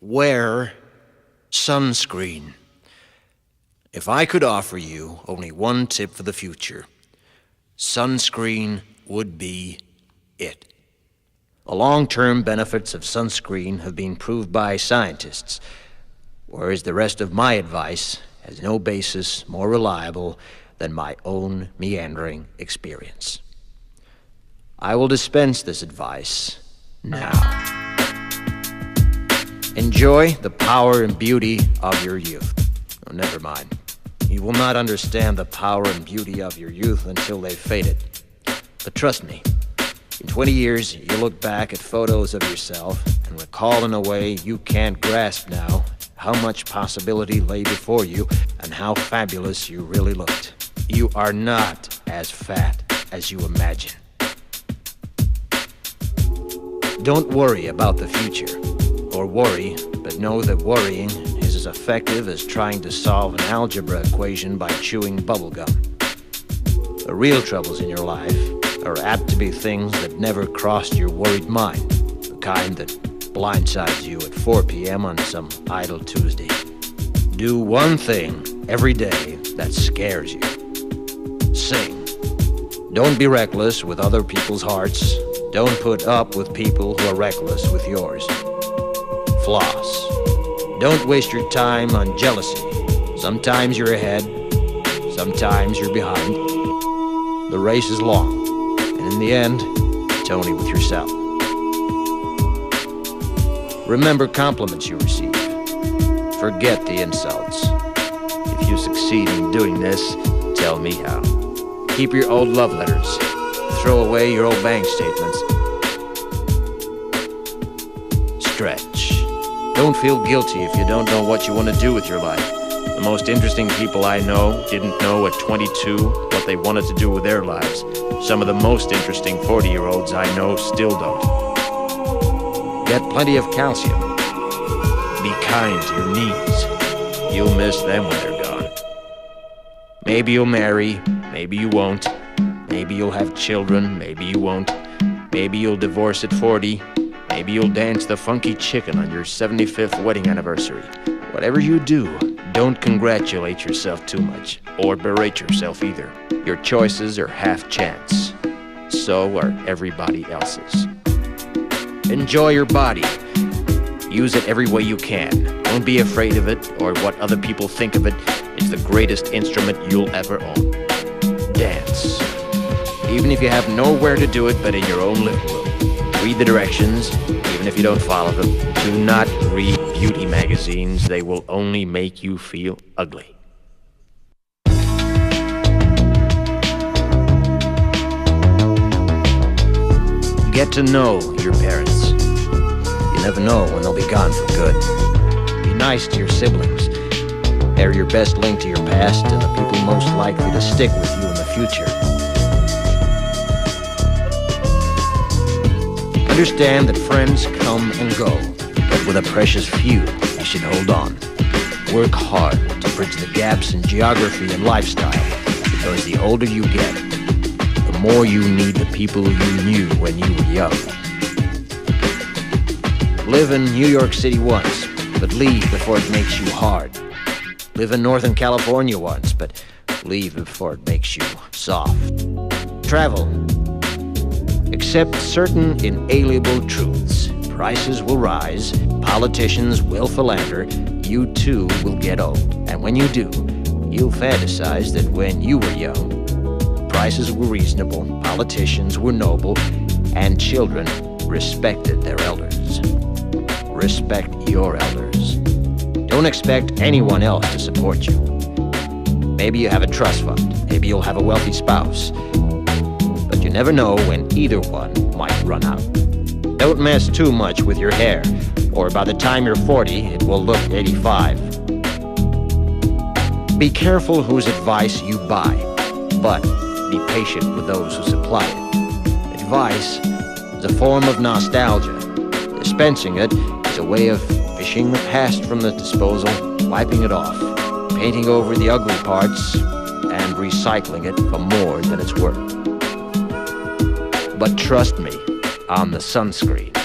Wear sunscreen. If I could offer you only one tip for the future, sunscreen would be it. The long-term benefits of sunscreen have been proved by scientists, whereas the rest of my advice has no basis more reliable than my own meandering experience. I will dispense this advice now. Enjoy the power and beauty of your youth. Oh, never mind. You will not understand the power and beauty of your youth until they've faded. But trust me, in 20 years, you'll look back at photos of yourself and recall in a way you can't grasp now how much possibility lay before you and how fabulous you really looked. You are not as fat as you imagine. Don't worry about the future, or worry, but know that worrying is as effective as trying to solve an algebra equation by chewing bubblegum. The real troubles in your life are apt to be things that never crossed your worried mind, the kind that blindsides you at 4 p.m. on some idle Tuesday. Do one thing every day that scares you. Sing. Don't be reckless with other people's hearts. Don't put up with people who are reckless with yours. Floss. Don't waste your time on jealousy. Sometimes you're ahead, sometimes you're behind. The race is long, and in the end, it's only with yourself. Remember compliments you receive. Forget the insults. If you succeed in doing this, tell me how. Keep your old love letters. Throw away your old bank statements. Stretch. Don't feel guilty if you don't know what you want to do with your life. The most interesting people I know didn't know at 22 what they wanted to do with their lives. Some of the most interesting 40-year-olds I know still don't. Get plenty of calcium. Be kind to your knees. You'll miss them when they're gone. Maybe you'll marry, maybe you won't. Maybe you'll have children, maybe you won't. Maybe you'll divorce at 40. Maybe you'll dance the funky chicken on your 75th wedding anniversary. Whatever you do, don't congratulate yourself too much, or berate yourself either. Your choices are half chance. So are everybody else's. Enjoy your body. Use it every way you can. Don't be afraid of it, or what other people think of it is the greatest instrument you'll ever own. Dance. Even if you have nowhere to do it but in your own living room. Read the directions, even if you don't follow them. Do not read beauty magazines. They will only make you feel ugly. Get to know your parents. You never know when they'll be gone for good. Be nice to your siblings. They're your best link to your past and the people most likely to stick with you in the future. Understand that friends come and go, but with a precious few, you should hold on. Work hard to bridge the gaps in geography and lifestyle, because the older you get, the more you need the people you knew when you were young. Live in New York City once, but leave before it makes you hard. Live in Northern California once, but leave before it makes you soft. Travel. Accept certain inalienable truths. Prices will rise, politicians will philander, you too will get old. And when you do, you'll fantasize that when you were young, prices were reasonable, politicians were noble, and children respected their elders. Respect your elders. Don't expect anyone else to support you. Maybe you have a trust fund, maybe you'll have a wealthy spouse. But you never know when either one might run out. Don't mess too much with your hair, or by the time you're 40, it will look 85. Be careful whose advice you buy, but be patient with those who supply it. Advice is a form of nostalgia. Dispensing it is a way of fishing the past from the disposal, wiping it off, painting over the ugly parts, and recycling it for more than it's worth. But trust me on the sunscreen.